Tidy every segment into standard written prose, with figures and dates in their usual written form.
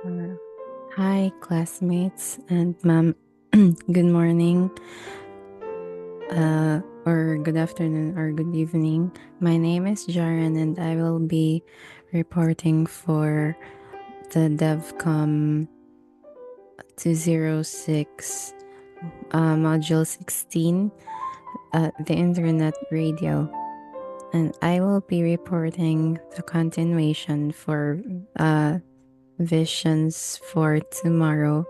Uh, Hi, classmates and ma'am. Good morning, or good afternoon, or good evening. My name is Jaren, and I will be reporting for the DevCom 206, Module 16, the Internet Radio. And I will be reporting the continuation for visions for tomorrow,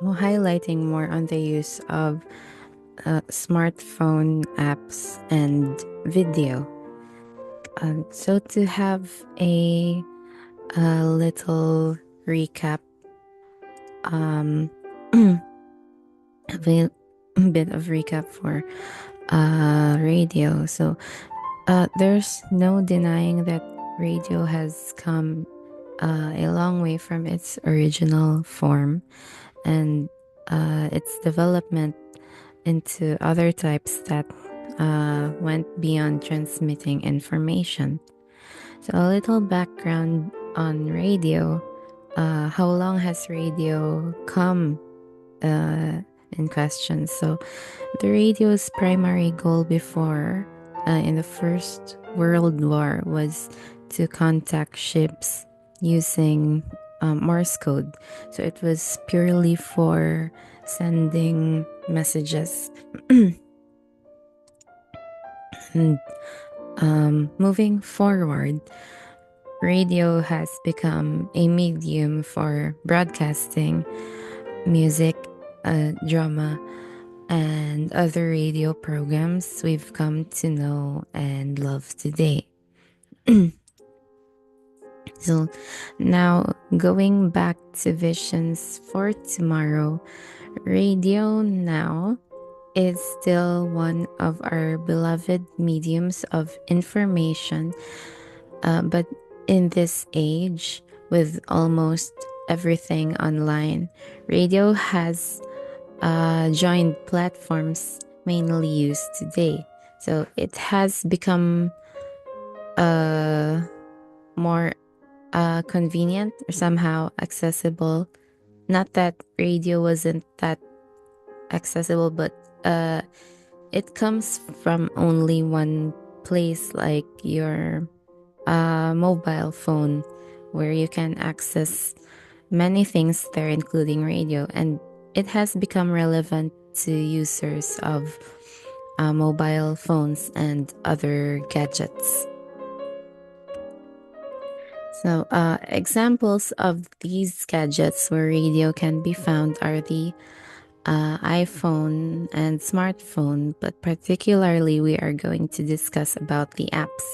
highlighting more on the use of smartphone apps and video. So to have a little recap, um, a bit of recap for radio. So there's no denying that radio has come a long way from its original form, and its development into other types that went beyond transmitting information. So, a little background on radio. How long has radio come in question? So, the radio's primary goal before, in the First World War, was to contact ships using Morse code. So, it was purely for sending messages. And moving forward, radio has become a medium for broadcasting music, drama, and other radio programs we've come to know and love today. So, now going back to visions for tomorrow, radio now is still one of our beloved mediums of information. But in this age, with almost everything online, radio has joined platforms mainly used today. So it has become more convenient or somehow accessible. Not that radio wasn't that accessible, but it comes from only one place, like your mobile phone, where you can access many things there, including radio, and it has become relevant to users of mobile phones and other gadgets. So, examples of these gadgets where radio can be found are the iPhone and smartphone, but particularly we are going to discuss about the apps.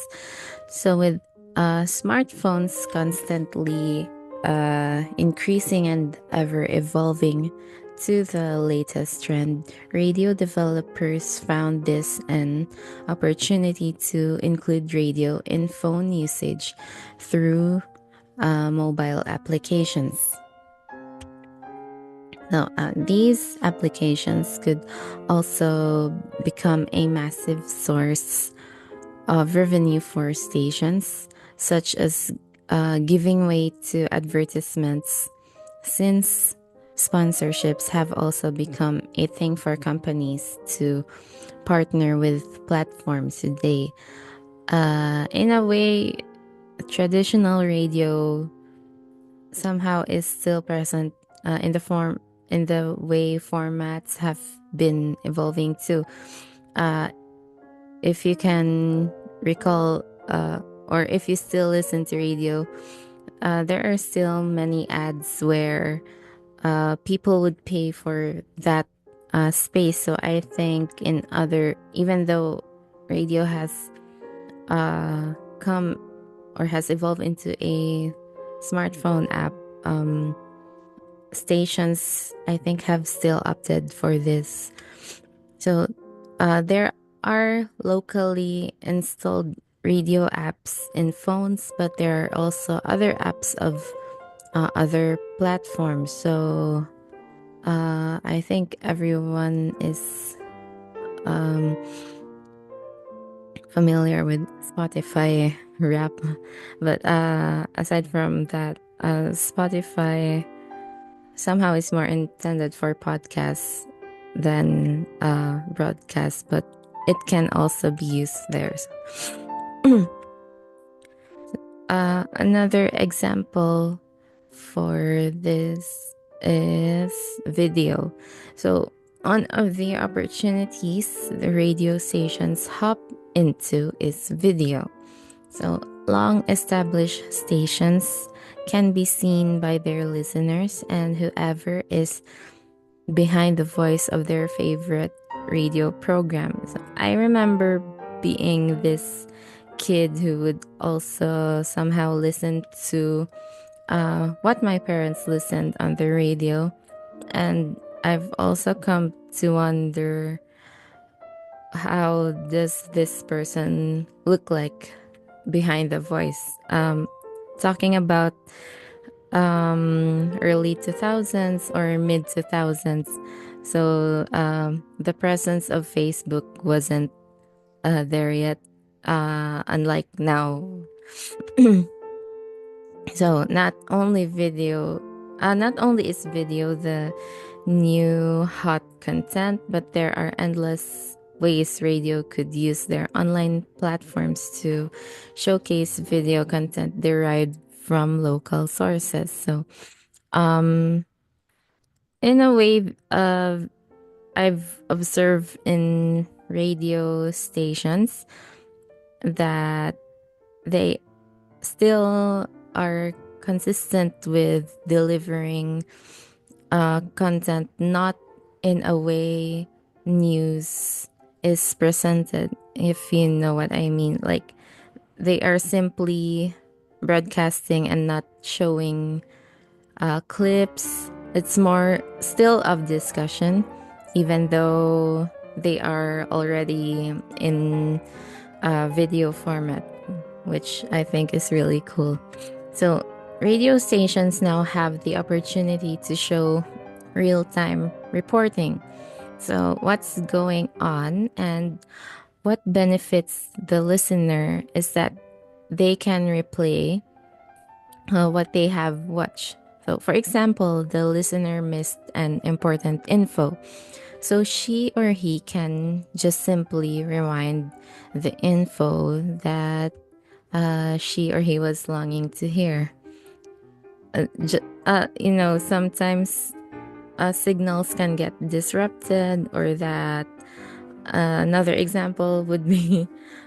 So with smartphones constantly increasing and ever evolving to the latest trend, radio developers found this an opportunity to include radio in phone usage through mobile applications. Now, these applications could also become a massive source of revenue for stations, such as giving way to advertisements, since sponsorships have also become a thing for companies to partner with platforms today. In a way, traditional radio somehow is still present in the way formats have been evolving too. If you can recall, or if you still listen to radio, there are still many ads where people would pay for that space. So I think even though radio has come or has evolved into a smartphone app, stations I think have still opted for this. So there are locally installed radio apps in phones, but there are also other apps of other platforms. So I think everyone is familiar with Spotify rap. But aside from that, Spotify somehow is more intended for podcasts than broadcast, but it can also be used there. Another example for this is video. So, one of the opportunities the radio stations hop into is video. So, long established stations can be seen by their listeners and whoever is behind the voice of their favorite radio programs. I remember being this kid who would also somehow listen to what my parents listened on the radio. And I've also come to wonder, how does this person look like behind the voice? Talking about early 2000s or mid 2000s. So the presence of Facebook wasn't there yet, unlike now. So not only is video the new hot content, but there are endless ways radio could use their online platforms to showcase video content derived from local sources. So, in a way, I've observed in radio stations that they still are consistent with delivering content, not in a way news is presented, if you know what I mean. Like, they are simply broadcasting and not showing clips. It's more still of discussion, even though they are already in video format, which I think is really cool. So, radio stations now have the opportunity to show real time reporting. So, what's going on and what benefits the listener is that they can replay what they have watched. So, for example, the listener missed an important info. So, she or he can just simply rewind the info that she or he was longing to hear. Sometimes signals can get disrupted, or that another example would be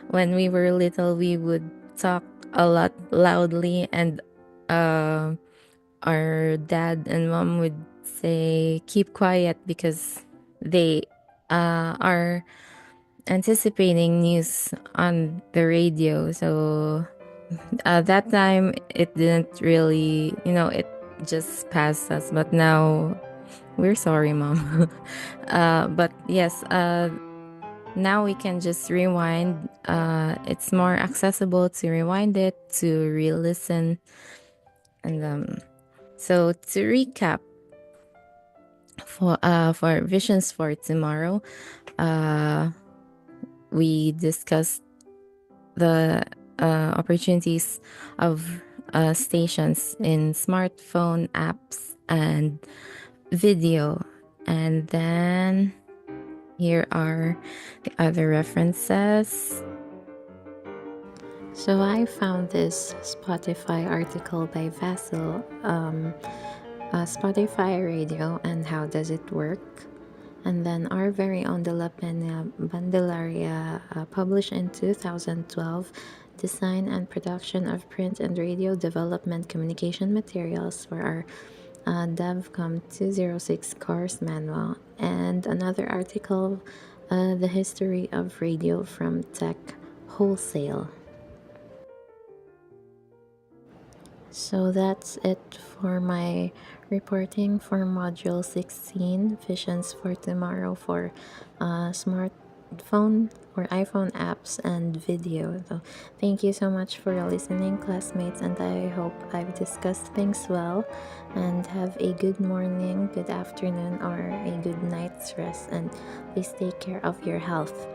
when we were little, we would talk a lot loudly, and our dad and mom would say, keep quiet, because they are anticipating news on the radio. So that time it didn't really, it just passed us. But now we're sorry, mom. But yes, now we can just rewind. It's more accessible to rewind it, to re-listen. And so to recap, for visions for tomorrow, we discussed the opportunities of stations in smartphone apps and video. And then here are the other references. So I found this Spotify article by Vasil, Spotify Radio and how does it work. And then our very own De La Pena Bandelaria, published in 2012, Design and Production of Print and Radio Development Communication Materials for our DevCom 206 course manual. And another article, The History of Radio from Tech Wholesale. So that's it for my reporting for Module 16, Visions for Tomorrow for smartphone or iPhone apps and video. So thank you so much for listening, classmates, and I hope I've discussed things well. And have a good morning, good afternoon, or a good night's rest, and please take care of your health.